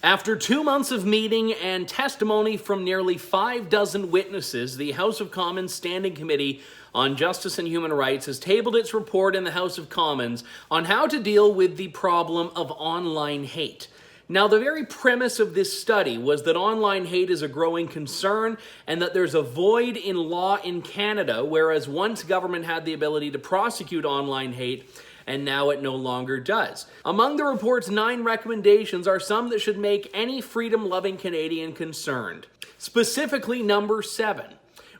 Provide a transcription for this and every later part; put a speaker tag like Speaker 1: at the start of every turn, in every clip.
Speaker 1: After 2 months of meeting and testimony from nearly 6 witnesses, the House of Commons Standing Committee on Justice and Human Rights has tabled its report in the House of Commons on how to deal with the problem of online hate. Now, the very premise of this study was that online hate is a growing concern and that there's a void in law in Canada, whereas once government had the ability to prosecute online hate, and now it no longer does. Among the report's 9 recommendations are some that should make any freedom-loving Canadian concerned. Specifically, number 7,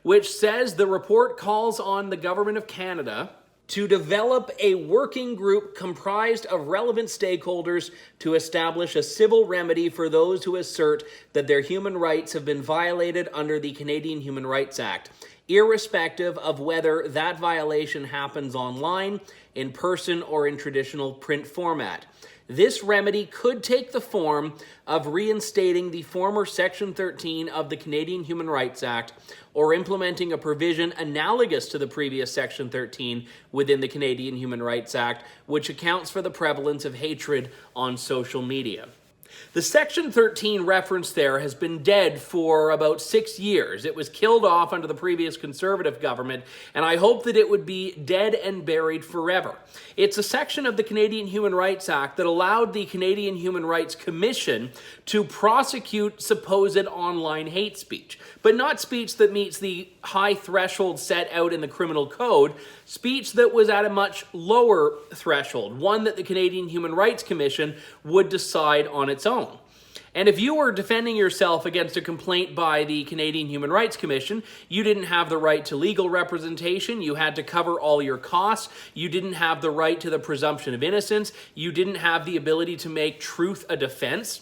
Speaker 1: which says the report calls on the Government of Canada to develop a working group comprised of relevant stakeholders to establish a civil remedy for those who assert that their human rights have been violated under the Canadian Human Rights Act, irrespective of whether that violation happens online, in person, or in traditional print format. This remedy could take the form of reinstating the former Section 13 of the Canadian Human Rights Act or implementing a provision analogous to the previous Section 13 within the Canadian Human Rights Act, which accounts for the prevalence of hatred on social media. The Section 13 reference there has been dead for about 6 years. It was killed off under the previous Conservative government, and I hope that it would be dead and buried forever. It's a section of the Canadian Human Rights Act that allowed the Canadian Human Rights Commission to prosecute supposed online hate speech, but not speech that meets the high threshold set out in the criminal code, speech that was at a much lower threshold, one that the Canadian Human Rights Commission would decide on its own. And if you were defending yourself against a complaint by the Canadian Human Rights Commission, you didn't have the right to legal representation, you had to cover all your costs, you didn't have the right to the presumption of innocence, you didn't have the ability to make truth a defense,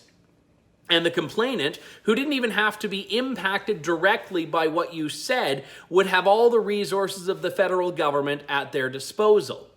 Speaker 1: and the complainant, who didn't even have to be impacted directly by what you said, would have all the resources of the federal government at their disposal.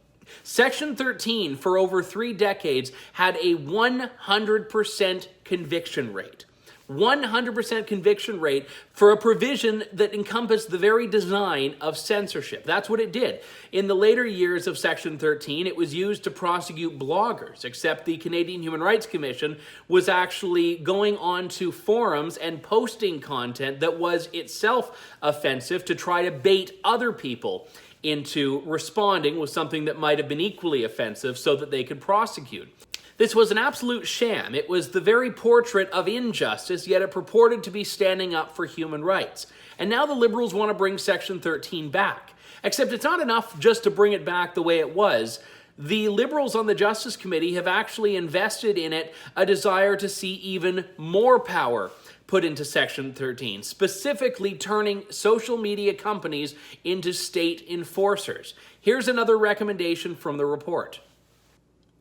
Speaker 1: Section 13, for over 3 decades, had a 100% conviction rate. 100% conviction rate for a provision that encompassed the very design of censorship. That's what it did. In the later years of Section 13, it was used to prosecute bloggers, except the Canadian Human Rights Commission was actually going on to forums and posting content that was itself offensive to try to bait other people into responding with something that might have been equally offensive so that they could prosecute. This was an absolute sham. It was the very portrait of injustice, yet it purported to be standing up for human rights. And now the Liberals want to bring Section 13 back. Except it's not enough just to bring it back the way it was. The Liberals on the Justice Committee have actually invested in it a desire to see even more power put into Section 13, specifically turning social media companies into state enforcers. Here's another recommendation from the report: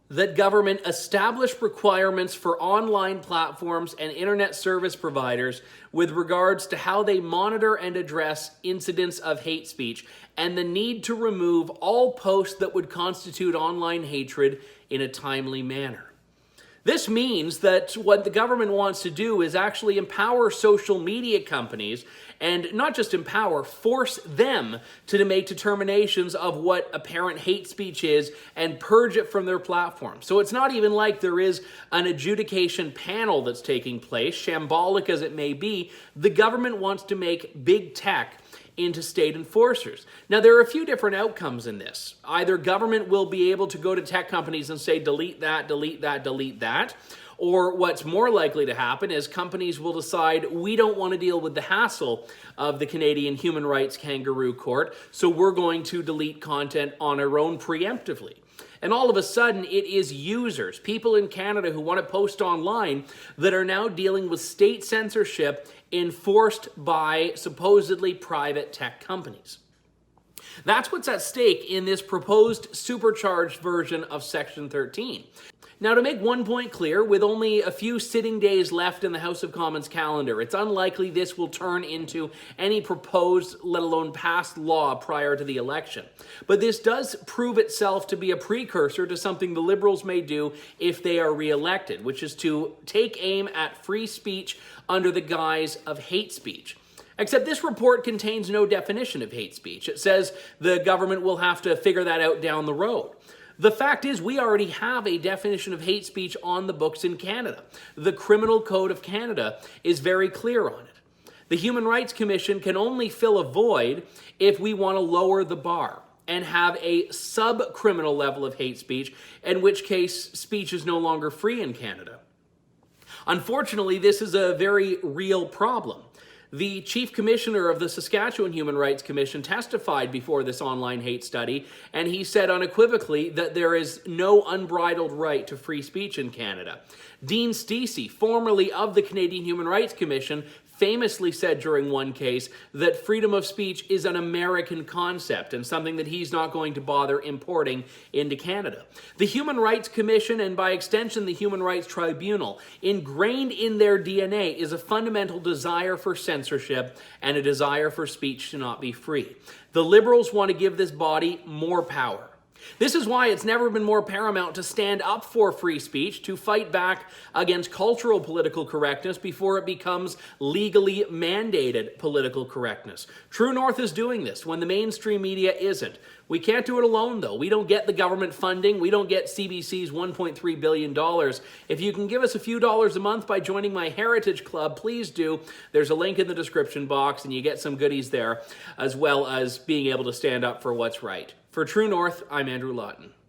Speaker 1: that government establish requirements for online platforms and internet service providers with regards to how they monitor and address incidents of hate speech and the need to remove all posts that would constitute online hatred in a timely manner. This means that what the government wants to do is actually empower social media companies, and not just empower, force them to make determinations of what apparent hate speech is and purge it from their platform. So it's not even like there is an adjudication panel that's taking place, shambolic as it may be. The government wants to make big tech into state enforcers. Now, there are a few different outcomes in this. Either government will be able to go to tech companies and say, delete that, delete that, delete that. Or what's more likely to happen is companies will decide, we don't want to deal with the hassle of the Canadian Human Rights Kangaroo Court, so we're going to delete content on our own preemptively. And all of a sudden, it is users, people in Canada who want to post online, that are now dealing with state censorship enforced by supposedly private tech companies. That's what's at stake in this proposed supercharged version of Section 13. Now, to make one point clear, with only a few sitting days left in the House of Commons calendar, it's unlikely this will turn into any proposed, let alone passed law prior to the election. But this does prove itself to be a precursor to something the Liberals may do if they are re-elected, which is to take aim at free speech under the guise of hate speech. Except this report contains no definition of hate speech. It says the government will have to figure that out down the road. The fact is, we already have a definition of hate speech on the books in Canada. The Criminal Code of Canada is very clear on it. The Human Rights Commission can only fill a void if we want to lower the bar and have a sub-criminal level of hate speech, in which case speech is no longer free in Canada. Unfortunately, this is a very real problem. The Chief Commissioner of the Saskatchewan Human Rights Commission testified before this online hate study, and he said unequivocally that there is no unbridled right to free speech in Canada. Dean Stacey, formerly of the Canadian Human Rights Commission, famously said during one case that freedom of speech is an American concept and something that he's not going to bother importing into Canada. The Human Rights Commission, and by extension the Human Rights Tribunal, ingrained in their DNA is a fundamental desire for censorship and a desire for speech to not be free. The Liberals want to give this body more power. This is why it's never been more paramount to stand up for free speech, to fight back against cultural political correctness before it becomes legally mandated political correctness. True North is doing this when the mainstream media isn't. We can't do it alone, though. We don't get the government funding. We don't get CBC's $1.3 billion. If you can give us a few dollars a month by joining my Heritage Club, please do. There's a link in the description box, and you get some goodies there, as well as being able to stand up for what's right. For True North, I'm Andrew Lawton.